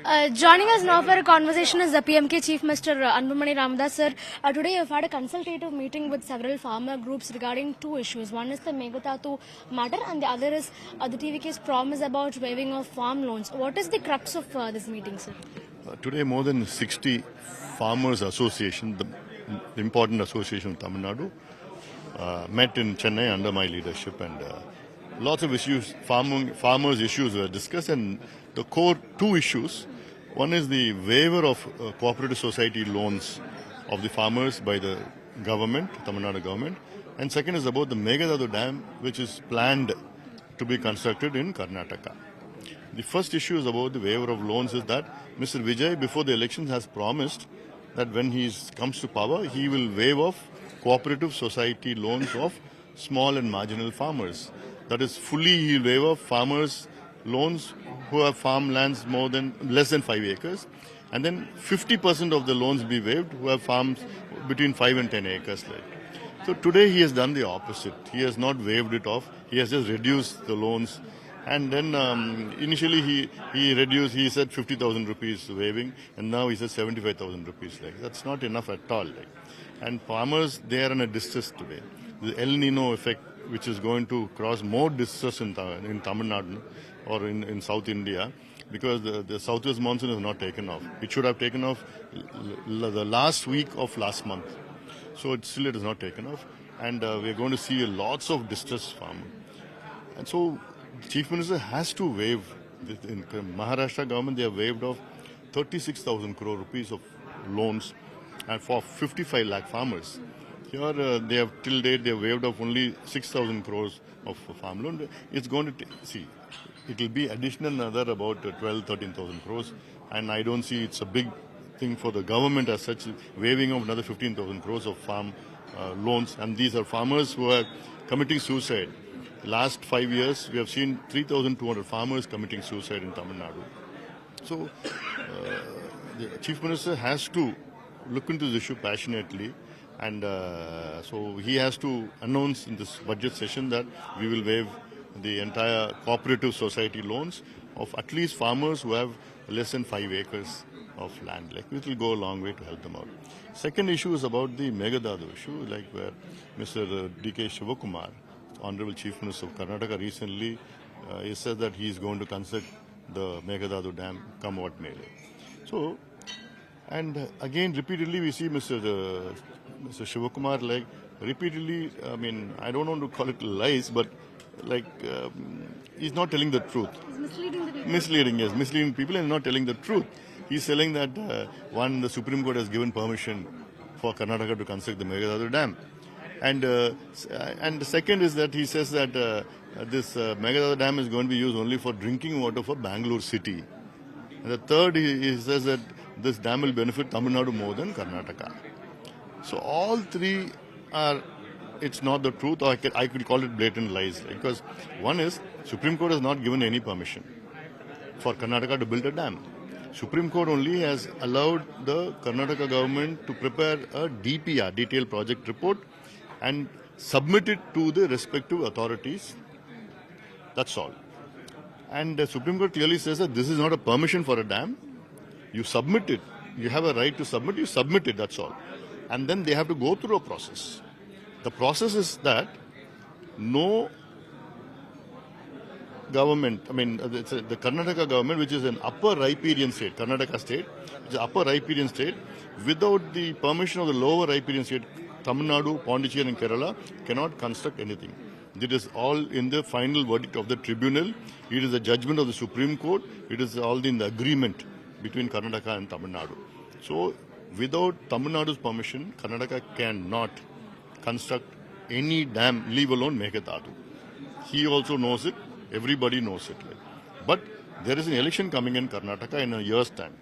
Joining us now for a conversation is the PMK Chief Mr. Anbumani Ramadas sir. Today you have had a consultative meeting with several farmer groups regarding two issues. One is the Meghatatu matter and the other is the TVK's promise about waiving of farm loans. What is the crux of this meeting, sir? Today more than 60 farmers association, the important association of Tamil Nadu, met in Chennai under my leadership, and lots of issues, farmers' issues were discussed, and the core two issues. One is the waiver of cooperative society loans of the farmers by the government, Tamil Nadu government, and second is about the Meghatatu Dam, which is planned to be constructed in Karnataka. The first issue is about the waiver of loans is that Mr. Vijay, before the elections, has promised that when he comes to power, he will waive off cooperative society loans of small and marginal farmers. That is, fully he will waive off farmers' loans who have farmlands less than 5 acres, and then 50% of the loans be waived who have farms between 5 and 10 acres. So today he has done the opposite. He has not waived it off. He has just reduced the loans. And then initially he said 50,000 rupees waiving, and now he says 75,000 rupees. That's not enough at all. And farmers, they are in a distress today. The El Nino effect, which is going to cause more distress in Tamil Nadu or in South India, because the southwest monsoon is not taken off. It should have taken off the last week of last month. So it is not taken off, and we are going to see lots of distress farmers. And so the Chief Minister has to waive. In Maharashtra government, they have waived off 36,000 crore rupees of loans and for 55 lakh farmers. Here they have till date they have waived off only 6,000 crores of farm loan. It's going to it will be additional another about 13,000 crores, and I don't see it's a big thing for the government as such, waiving of another 15,000 crores of farm loans. And these are farmers who are committing suicide. Last 5 years, we have seen 3,200 farmers committing suicide in Tamil Nadu. So, the Chief Minister has to look into this issue passionately, and so he has to announce in this budget session that we will waive the entire cooperative society loans of at least farmers who have less than 5 acres of land. It will go a long way to help them out. Second issue is about the Meghatatu issue, where Mr. D.K. Shivakumar, Honorable Chief Minister of Karnataka, recently he said that he is going to construct the Meghatatu Dam come what may. So, and again repeatedly we see Mr. Shivakumar repeatedly, I mean, I don't want to call it lies, but he's not telling the truth. He's misleading the people. Misleading people and not telling the truth. He's telling that the Supreme Court has given permission for Karnataka to construct the Meghatatu Dam. And the second is that he says that this Meghatatu Dam is going to be used only for drinking water for Bangalore city. And the third, he says that this dam will benefit Tamil Nadu more than Karnataka. So all three are, it's not the truth, or I could call it blatant lies. Because one is, Supreme Court has not given any permission for Karnataka to build a dam. Supreme Court only has allowed the Karnataka government to prepare a DPR, detailed project report, and submit it to the respective authorities. That's all. And the Supreme Court clearly says that this is not a permission for a dam. You submit it. You have a right to submit. You submit it. That's all. And then they have to go through a process. The process is that no government, I mean, the Karnataka government, which is an upper riparian state, Karnataka state, which is an upper riparian state, without the permission of the lower riparian state, Tamil Nadu, Pondicherry and Kerala, cannot construct anything. It is all in the final verdict of the tribunal. It is the judgment of the Supreme Court. It is all in the agreement between Karnataka and Tamil Nadu. So, without Tamil Nadu's permission, Karnataka cannot construct any dam, leave alone Meghatatu. He also knows it. Everybody knows it. But there is an election coming in Karnataka in a year's time.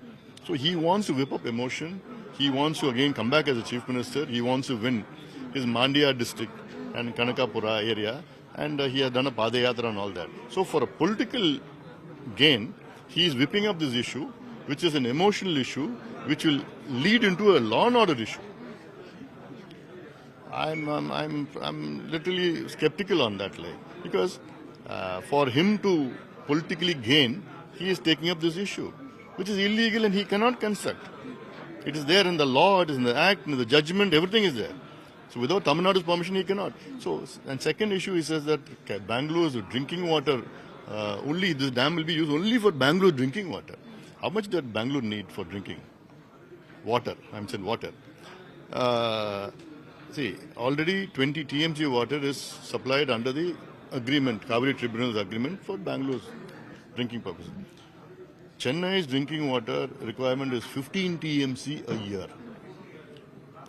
So he wants to whip up emotion. He wants to again come back as a Chief Minister. He wants to win his Mandya district and Kanakapura area. And he has done a Padayatra and all that. So for a political gain, he is whipping up this issue, which is an emotional issue, which will lead into a law and order issue. I'm literally skeptical on that, because for him to politically gain, he is taking up this issue. which is illegal and he cannot construct. It is there in the law, it is in the act, in the judgment, everything is there. So without Tamil Nadu's permission, he cannot. So, and second issue, he says that Bangalore's drinking water, only this dam will be used only for Bangalore drinking water. How much does Bangalore need for drinking water? I'm saying water. See, already 20 TMC water is supplied under the agreement, Kaveri Tribunal's agreement for Bangalore's drinking purposes. Chennai's drinking water requirement is 15 TMC a year.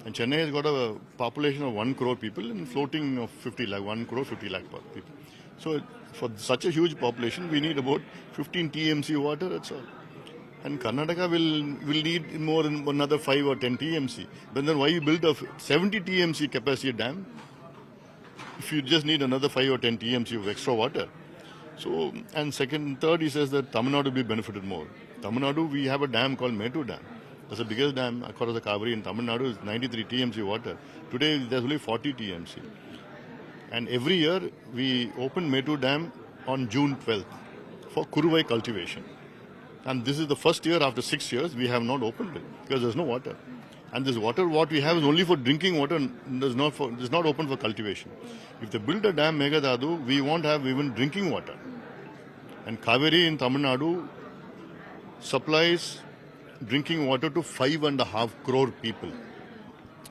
And Chennai has got a population of 1 crore people and floating of 50 lakh, 1 crore 50 lakh people. So for such a huge population, we need about 15 TMC water, that's all. And Karnataka will need more than another 5 or 10 TMC. But then why you build a 70 TMC capacity dam if you just need another 5 or 10 TMC of extra water? So, and third, he says that Tamil Nadu will be benefited more. Tamil Nadu, we have a dam called Mettur Dam. That's the biggest dam across the Kaveri in Tamil Nadu, is 93 TMC water. Today, there's only 40 TMC. And every year, we open Mettur Dam on June 12th for Kuruvai cultivation. And this is the first year after 6 years we have not opened it because there's no water. And this water, what we have is only for drinking water, is not open for cultivation. If they build a dam, Meghdadu, we won't have even drinking water. And Kaveri in Tamil Nadu supplies drinking water to 5.5 crore people.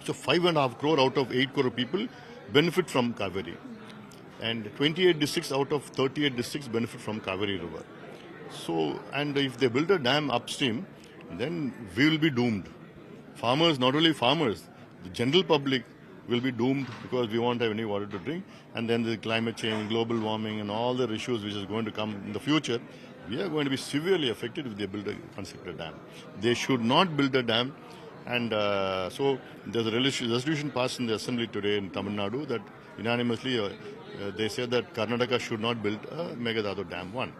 So 5.5 crore out of 8 crore people benefit from Kaveri. And 28 districts out of 38 districts benefit from Kaveri River. So, and if they build a dam upstream, then we will be doomed. Farmers, not only farmers, the general public will be doomed because we won't have any water to drink. And then the climate change, global warming and all the issues which is going to come in the future, we are going to be severely affected if they construct a dam. They should not build a dam. And so there's a resolution passed in the assembly today in Tamil Nadu that unanimously they said that Karnataka should not build a Meghdadu Dam 1.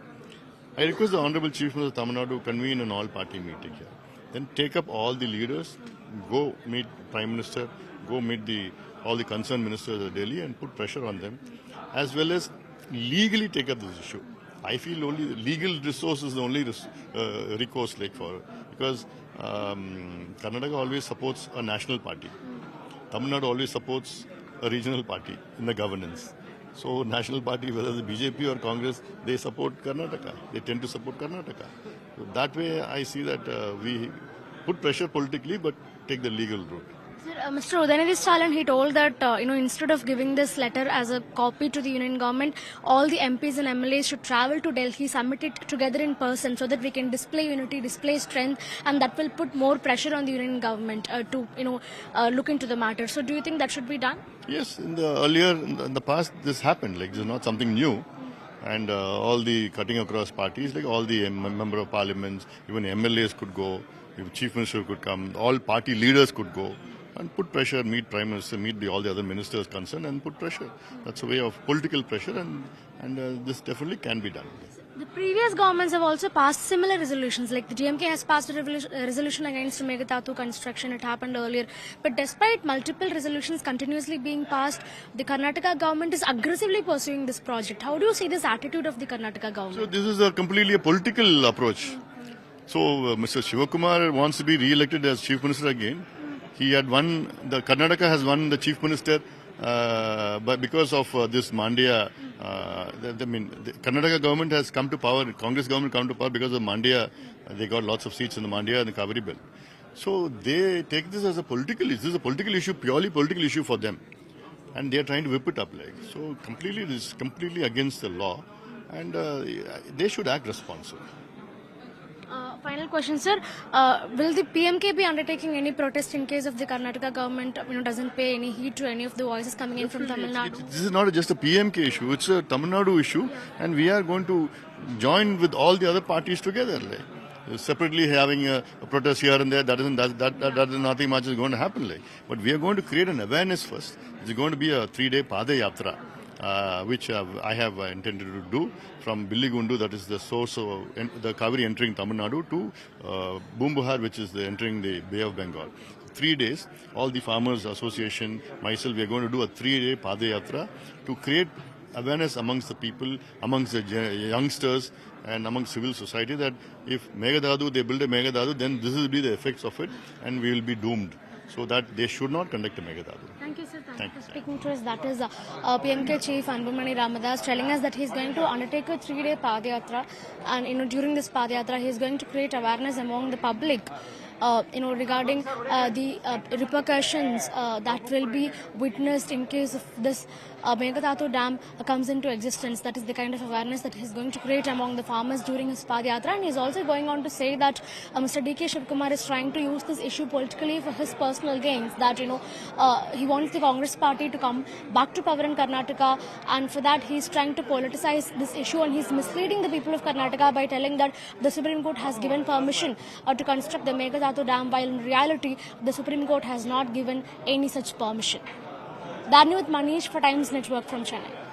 I request the Honorable Chief Minister of Tamil Nadu to convene an all-party meeting here. Then take up all the leaders, go meet Prime Minister, go meet all the concerned ministers of Delhi and put pressure on them, as well as legally take up this issue. I feel only legal resource is the only recourse because Karnataka always supports a national party. Tamil Nadu always supports a regional party in the governance. So national party, whether the BJP or Congress, they support Karnataka. They tend to support Karnataka. So that way I see that we put pressure politically but take the legal route. Sir, Mr. Udayanidhi Stalin, he told that instead of giving this letter as a copy to the union government, all the MPs and MLAs should travel to Delhi, submit it together in person so that we can display unity, display strength, and that will put more pressure on the union government to look into the matter. So do you think that should be done? Yes, in the past this happened. This is not something new. And all the cutting across parties, all the member of parliaments, even MLAs could go, the chief minister could come, all party leaders could go and put pressure, meet Prime Minister, meet all the other ministers concerned and put pressure. That's a way of political pressure and this definitely can be done. The previous governments have also passed similar resolutions. Like the DMK has passed a resolution against Meghdadu construction. It happened earlier. But despite multiple resolutions continuously being passed, the Karnataka government is aggressively pursuing this project. How do you see this attitude of the Karnataka government? So this is completely a political approach. So Mr. Shivakumar wants to be re-elected as Chief Minister again. He had Karnataka has won the Chief Minister but because of this Mandya. The Karnataka government has come to power, Congress government come to power because of Mandya. They got lots of seats in the Mandya and the Kaveri belt. So they take this as a political issue. This is a political issue, purely political issue for them. And they are trying to whip it up. So this is completely against the law. And they should act responsible. Final question, sir. Will the PMK be undertaking any protest in case of the Karnataka government doesn't pay any heed to any of the voices coming in from Tamil Nadu? This is not just a PMK issue, it's a Tamil Nadu issue, and we are going to join with all the other parties together. Separately having a protest here and there, that is nothing much is going to happen. But we are going to create an awareness first. It's going to be a 3-day Padayatra. Which I have intended to do from Billigundu, that is the source of the Kaveri entering Tamil Nadu, to Bumbuhar, which is entering the Bay of Bengal. 3 days, all the Farmers Association, myself, we are going to do a 3-day Padayatra to create awareness amongst the people, amongst the youngsters, and amongst civil society that if Meghdadu, they build a Meghdadu, then this will be the effects of it, and we will be doomed. So that they should not conduct a Meghdadu. Thank you, sir. Thank Thank you for you. speaking to us. That is PMK Chief Anbumani Ramadas telling us that he's going to undertake a 3-day Padayatra, and during this Padayatra, he's going to create awareness among the public. Regarding the repercussions that will be witnessed in case of this Meghdadu Dam comes into existence. That is the kind of awareness that he's going to create among the farmers during his Padayatra. And he's also going on to say that Mr. D.K. Shivkumar is trying to use this issue politically for his personal gains. That, he wants the Congress party to come back to power in Karnataka, and for that he's trying to politicize this issue, and he's misleading the people of Karnataka by telling that the Supreme Court has given permission to construct the Meghdadu Dam, while in reality the Supreme Court has not given any such permission. Danu with Manish for Times Network from Chennai.